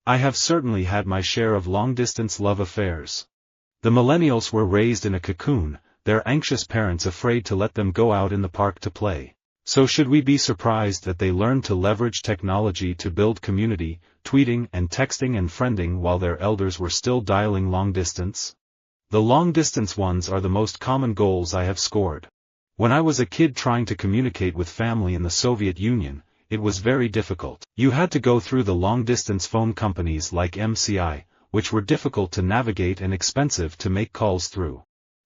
I have certainly had my share of long-distance love affairs. The millennials were raised in a cocoon, their anxious parents afraid to let them go out in the park to play. So should we be surprised that they learned to leverage technology to build community, tweeting and texting and friending while their elders were still dialing long-distance? The long-distance ones are the most common goals I have scored. When I was a kid trying to communicate with family in the Soviet Union, it was very difficult. You had to go through the long-distance phone companies like MCI, which were difficult to navigate and expensive to make calls through.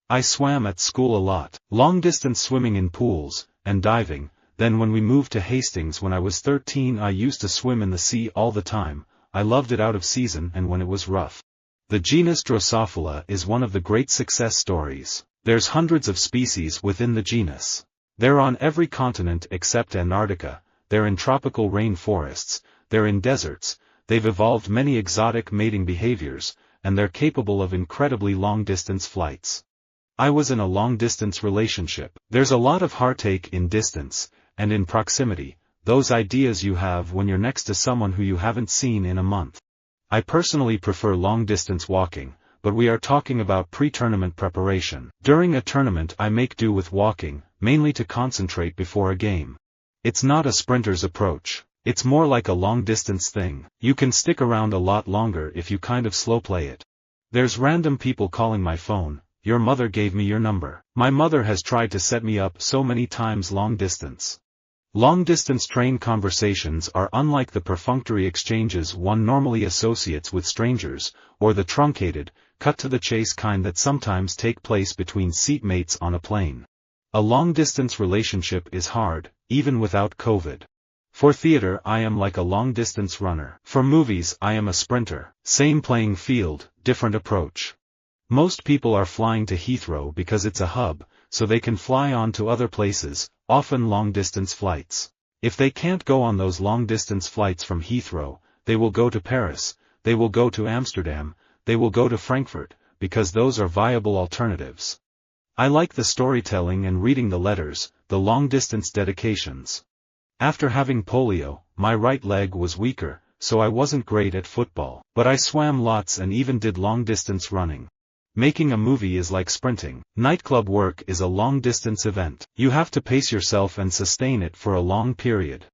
I swam at school a lot, long-distance swimming in pools, and diving. Then when we moved to Hastings when I was 13, I used to swim in the sea all the time. I loved it out of season and when it was rough. The genus Drosophila is one of the great success stories. There's hundreds of species within the genus. They're on every continent except Antarctica, they're in tropical rainforests, they're in deserts, they've evolved many exotic mating behaviors, and they're capable of incredibly long-distance flights. I was in a long-distance relationship. There's a lot of heartache in distance, and in proximity, those ideas you have when you're next to someone who you haven't seen in a month. I personally prefer long-distance walking, but we are talking about pre-tournament preparation. During a tournament I make do with walking, mainly to concentrate before a game. It's not a sprinter's approach. It's more like a long-distance thing. You can stick around a lot longer if you kind of slow play it. There's random people calling my phone. Your mother gave me your number. My mother has tried to set me up so many times long distance. Long-distance train conversations are unlike the perfunctory exchanges one normally associates with strangers, or the truncated, cut-to-the-chase kind that sometimes take place between seatmates on a plane. A long-distance relationship is hard, even without COVID. For theater I am like a long-distance runner. For movies I am a sprinter. Same playing field, different approach. Most people are flying to Heathrow because it's a hub, so they can fly on to other places, often long-distance flights. If they can't go on those long-distance flights from Heathrow, they will go to Paris, they will go to Amsterdam, they will go to Frankfurt, because those are viable alternatives. I like the storytelling and reading the letters, the long-distance dedications. After having polio, my right leg was weaker, so I wasn't great at football, but I swam lots and even did long-distance running. Making a movie is like sprinting. Nightclub work is a long-distance event. You have to pace yourself and sustain it for a long period.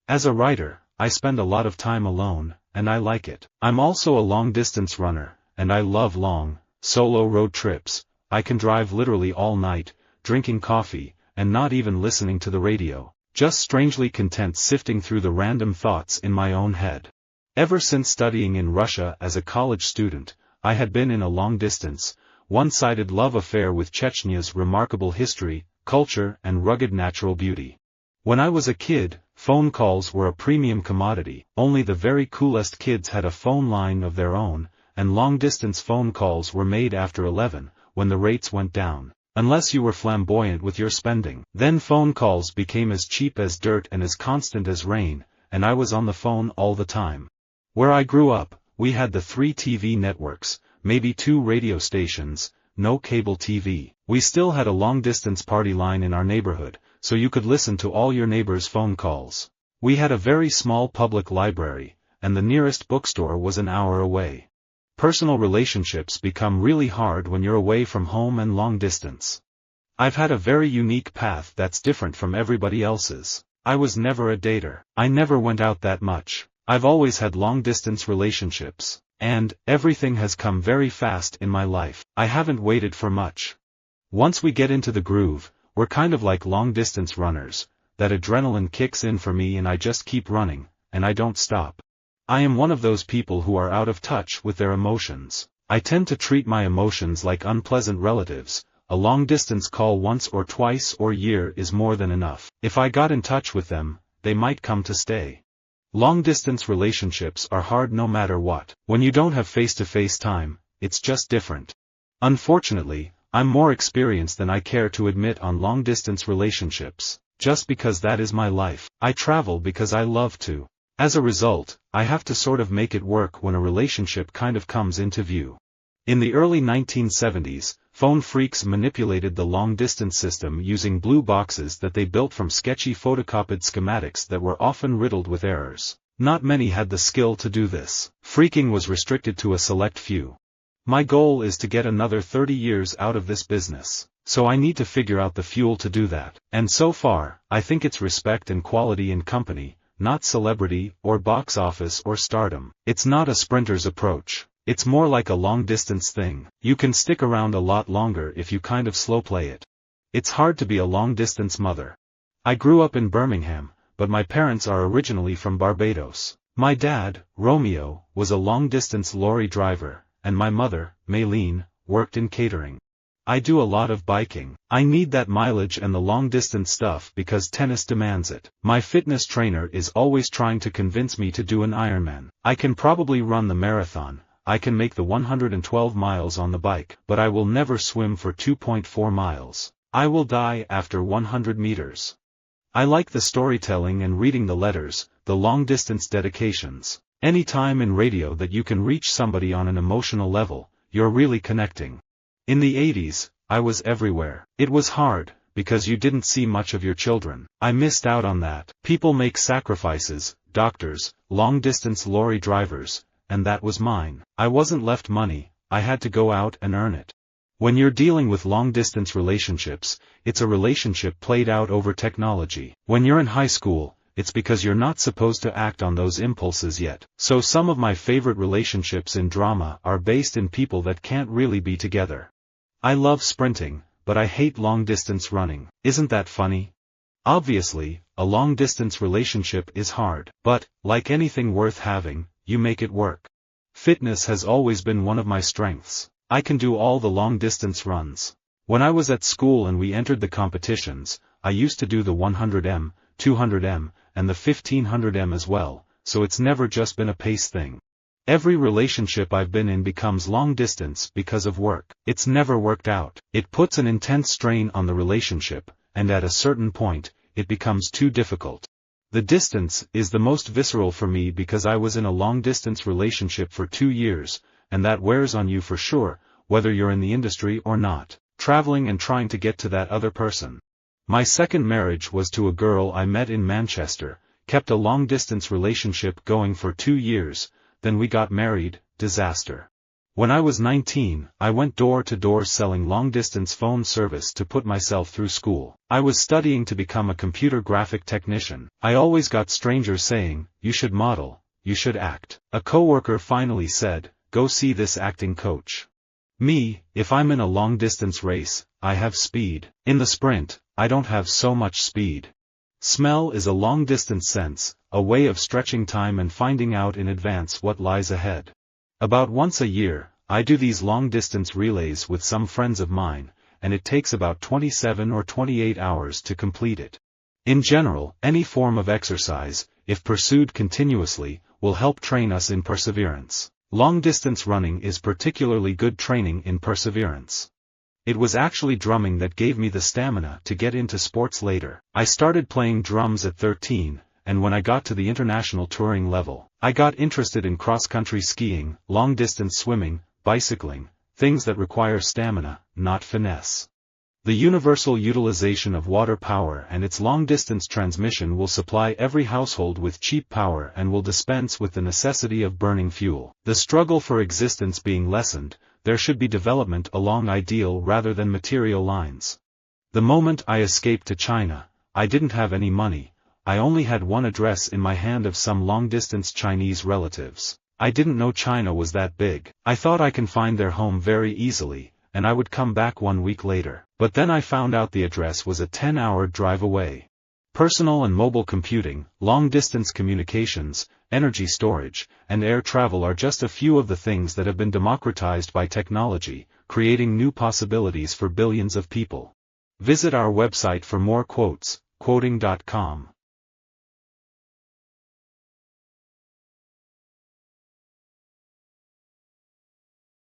As a writer, I spend a lot of time alone, and I like it. I'm also a long-distance runner, and I love long, solo road trips. I can drive literally all night, drinking coffee, and not even listening to the radio, just strangely content sifting through the random thoughts in my own head. Ever since studying in Russia as a college student, I had been in a long-distance, one-sided love affair with Chechnya's remarkable history, culture and rugged natural beauty. When I was a kid, phone calls were a premium commodity. Only the very coolest kids had a phone line of their own, and long-distance phone calls were made after 11, when the rates went down. Unless you were flamboyant with your spending. Then phone calls became as cheap as dirt and as constant as rain, and I was on the phone all the time. Where I grew up, we had the 3 TV networks, maybe 2 radio stations, no cable TV. We still had a long-distance party line in our neighborhood, so you could listen to all your neighbors' phone calls. We had a very small public library, and the nearest bookstore was an hour away. Personal relationships become really hard when you're away from home and long distance. I've had a very unique path that's different from everybody else's. I was never a dater. I never went out that much. I've always had long-distance relationships, and everything has come very fast in my life. I haven't waited for much. Once we get into the groove, we're kind of like long-distance runners. That adrenaline kicks in for me and I just keep running, and I don't stop. I am one of those people who are out of touch with their emotions. I tend to treat my emotions like unpleasant relatives. A long-distance call once or twice or year is more than enough. If I got in touch with them, they might come to stay. Long-distance relationships are hard no matter what. When you don't have face-to-face time, it's just different. Unfortunately, I'm more experienced than I care to admit on long-distance relationships, just because that is my life. I travel because I love to. As a result, I have to sort of make it work when a relationship kind of comes into view. In the early 1970s, phone freaks manipulated the long-distance system using blue boxes that they built from sketchy photocopied schematics that were often riddled with errors. Not many had the skill to do this. Freaking was restricted to a select few. My goal is to get another 30 years out of this business, so I need to figure out the fuel to do that. And so far, I think it's respect and quality in company, not celebrity, or box office or stardom. It's not a sprinter's approach. It's more like a long-distance thing. You can stick around a lot longer if you kind of slow play it. It's hard to be a long-distance mother. I grew up in Birmingham, but my parents are originally from Barbados. My dad, Romeo, was a long-distance lorry driver, and my mother, Maylene, worked in catering. I do a lot of biking. I need that mileage and the long-distance stuff because tennis demands it. My fitness trainer is always trying to convince me to do an Ironman. I can probably run the marathon. I can make the 112 miles on the bike, but I will never swim for 2.4 miles. I will die after 100 meters. I like the storytelling and reading the letters, the long-distance dedications. Any time in radio that you can reach somebody on an emotional level, you're really connecting. In the 80s, I was everywhere. It was hard, because you didn't see much of your children. I missed out on that. People make sacrifices, doctors, long-distance lorry drivers, and that was mine. I wasn't left money, I had to go out and earn it. When you're dealing with long-distance relationships, it's a relationship played out over technology. When you're in high school, it's because you're not supposed to act on those impulses yet. So some of my favorite relationships in drama are based in people that can't really be together. I love sprinting, but I hate long-distance running. Isn't that funny? Obviously, a long-distance relationship is hard, but, like anything worth having, you make it work. Fitness has always been one of my strengths. I can do all the long-distance runs. When I was at school and we entered the competitions, I used to do the 100m, 200m, and the 1500m as well, so it's never just been a pace thing. Every relationship I've been in becomes long-distance because of work. It's never worked out. It puts an intense strain on the relationship, and at a certain point, it becomes too difficult. The distance is the most visceral for me because I was in a long-distance relationship for 2 years, and that wears on you for sure, whether you're in the industry or not, traveling and trying to get to that other person. My second marriage was to a girl I met in Manchester, kept a long-distance relationship going for 2 years, then we got married, disaster. When I was 19, I went door to door selling long-distance phone service to put myself through school. I was studying to become a computer graphic technician. I always got strangers saying, "You should model, you should act." A coworker finally said, "Go see this acting coach." Me, if I'm in a long-distance race, I have speed. In the sprint, I don't have so much speed. Smell is a long-distance sense, a way of stretching time and finding out in advance what lies ahead. About once a year, I do these long-distance relays with some friends of mine, and it takes about 27 or 28 hours to complete it. In general, any form of exercise, if pursued continuously, will help train us in perseverance. Long-distance running is particularly good training in perseverance. It was actually drumming that gave me the stamina to get into sports later. I started playing drums at 13, and when I got to the international touring level, I got interested in cross-country skiing, long-distance swimming, bicycling, things that require stamina, not finesse. The universal utilization of water power and its long-distance transmission will supply every household with cheap power and will dispense with the necessity of burning fuel. The struggle for existence being lessened, there should be development along ideal rather than material lines. The moment I escaped to China, I didn't have any money. I only had one address in my hand of some long-distance Chinese relatives. I didn't know China was that big. I thought I can find their home very easily, and I would come back 1 week later. But then I found out the address was a 10-hour drive away. Personal and mobile computing, long-distance communications, energy storage, and air travel are just a few of the things that have been democratized by technology, creating new possibilities for billions of people. Visit our website for more quotes, quoting.com.